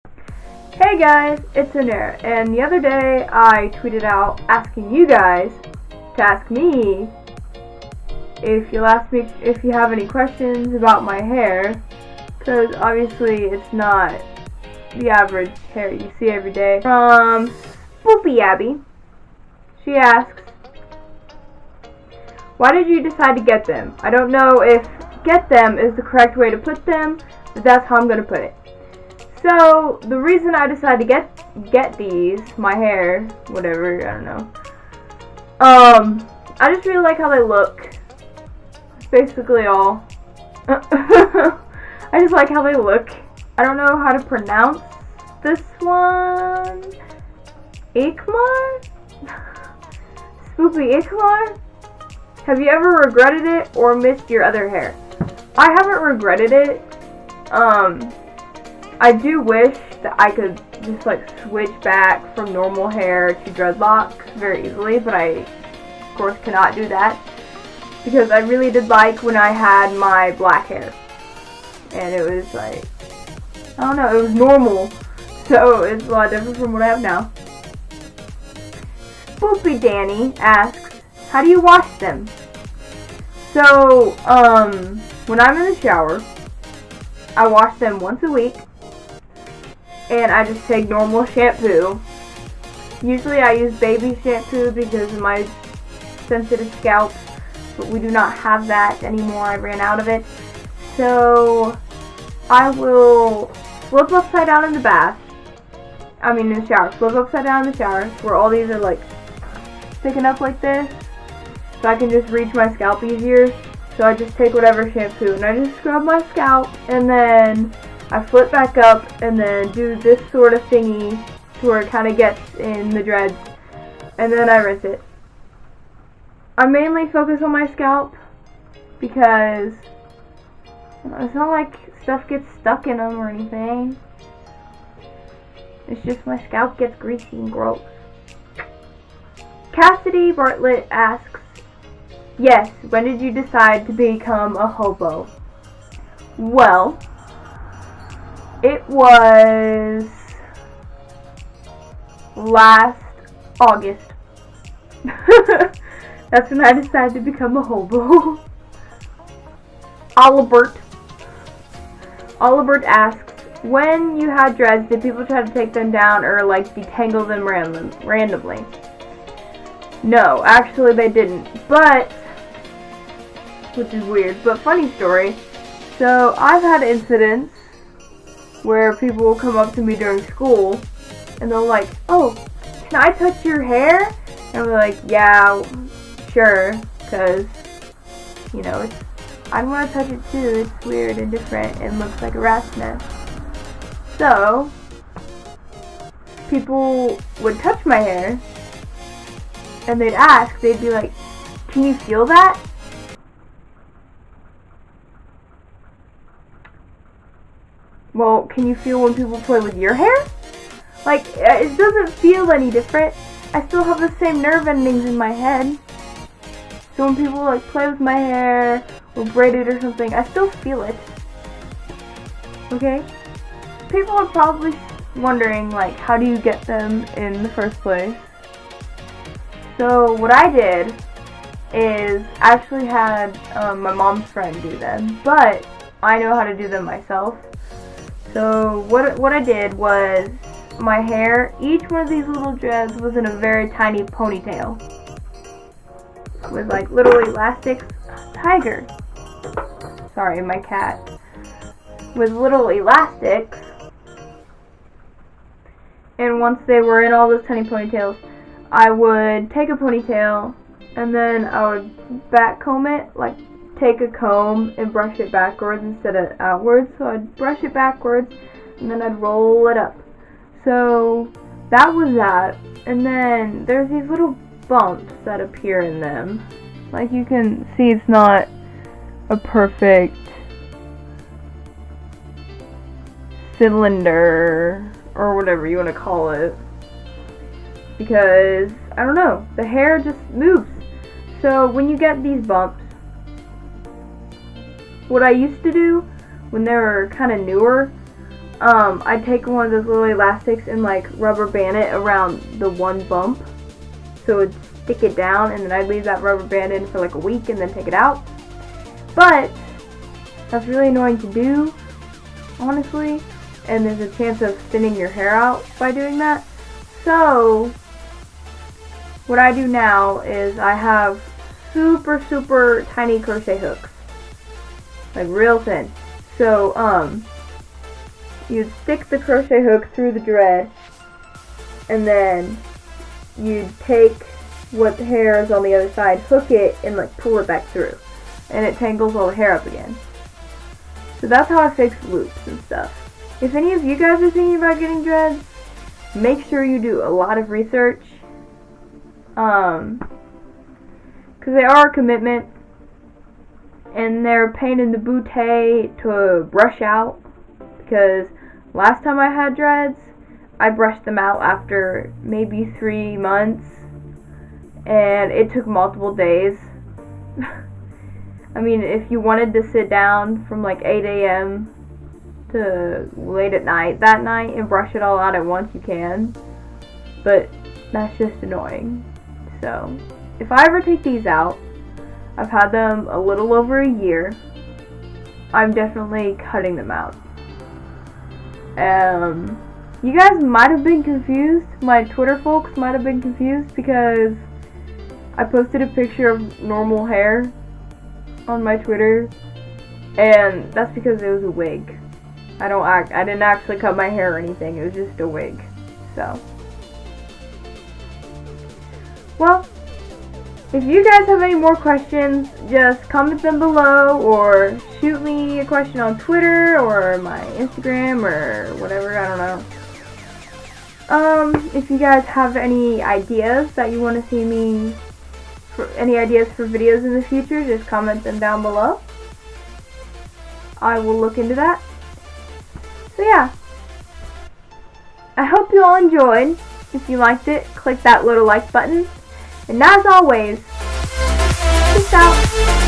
Hey guys, it's QnA, and the other day I tweeted out asking you guys to ask me if you have any questions about my hair, because obviously it's not the average hair you see every day. From Spoopy Abby, she asks, why did you decide to get them? I don't know if get them is the correct way to put them, but that's how I'm going to put it. So, the reason I decided to get these, my hair, whatever, I don't know. I just really like how they look. That's basically all. I just like how they look. I don't know how to pronounce this one. Ikmar? Spoopy Ikmar? Have you ever regretted it or missed your other hair? I haven't regretted it. I do wish that I could just switch back from normal hair to dreadlocks very easily, but I of course cannot do that because I really did like when I had my black hair, and it was I don't know, it was normal, so it's a lot different from what I have now. Spoopy Danny asks, how do you wash them? So, when I'm in the shower, I wash them once a week. And I just take normal shampoo. Usually I use baby shampoo because of my sensitive scalp, but we do not have that anymore. I ran out of it. So I will flip upside down in the bath. In the shower. Flip upside down in the shower where all these are sticking up like this, so I can just reach my scalp easier. So I just take whatever shampoo and I just scrub my scalp, and then I flip back up and then do this sort of thingy to where it kind of gets in the dreads, and then I rinse it. I mainly focus on my scalp because it's not like stuff gets stuck in them or anything. It's just my scalp gets greasy and gross. Cassidy Bartlett asks, yes, when did you decide to become a hobo? Well, it was last August. That's when I decided to become a hobo. Olibert asks, when you had dreads, did people try to take them down or detangle them randomly? No, actually they didn't, but, which is weird, but funny story. So I've had incidents where people will come up to me during school and they'll oh, can I touch your hair? And I'm like, yeah, sure, because, I want to touch it too. It's weird and different and looks like a rat's nest. So, people would touch my hair and they'd be like, can you feel that? Well, can you feel when people play with your hair? It doesn't feel any different. I still have the same nerve endings in my head. So when people play with my hair or braid it or something, I still feel it. Okay? People are probably wondering, how do you get them in the first place? So what I did is actually had my mom's friend do them, but I know how to do them myself. So what I did was, my hair, each one of these little dreads was in a very tiny ponytail with little elastics. Tiger. Sorry, my cat. With little elastics. And once they were in all those tiny ponytails, I would take a ponytail and then I would back comb it, take a comb and brush it backwards instead of outwards. So I'd brush it backwards and then I'd roll it up. So that was that. And then there's these little bumps that appear in them. You can see, it's not a perfect cylinder or whatever you want to call it, because I don't know, the hair just moves. So when you get these bumps, what I used to do when they were kind of newer I'd take one of those little elastics and like rubber band it around the one bump, so it'd stick it down, and then I'd leave that rubber band in for like a week and then take it out. But that's really annoying to do, honestly, and there's a chance of thinning your hair out by doing that. So what I do now is I have super tiny crochet hooks, like real thin. So you'd stick the crochet hook through the dread, and then you'd take what the hair is on the other side, hook it, and like pull it back through, and it tangles all the hair up again. So that's how I fix loops and stuff. If any of you guys are thinking about getting dreads, make sure you do a lot of research, because they are a commitment, and they're a pain in the bootay to brush out, because last time I had dreads, I brushed them out after maybe 3 months, and it took multiple days. I mean, if you wanted to sit down from like 8 a.m. to late at night that night and brush it all out at once, you can, but that's just annoying. So if I ever take these out, I've had them a little over a year, I'm definitely cutting them out. You guys might have been confused, my Twitter folks might have been confused, because I posted a picture of normal hair on my Twitter, and that's because it was a wig. I didn't actually cut my hair or anything, it was just a wig. So, well, if you guys have any more questions, just comment them below, or shoot me a question on Twitter or my Instagram or whatever, I don't know. If you guys have any ideas that you want to see me, any ideas for videos in the future, just comment them down below. I will look into that. So yeah, I hope you all enjoyed. If you liked it, click that little like button. And as always, peace out.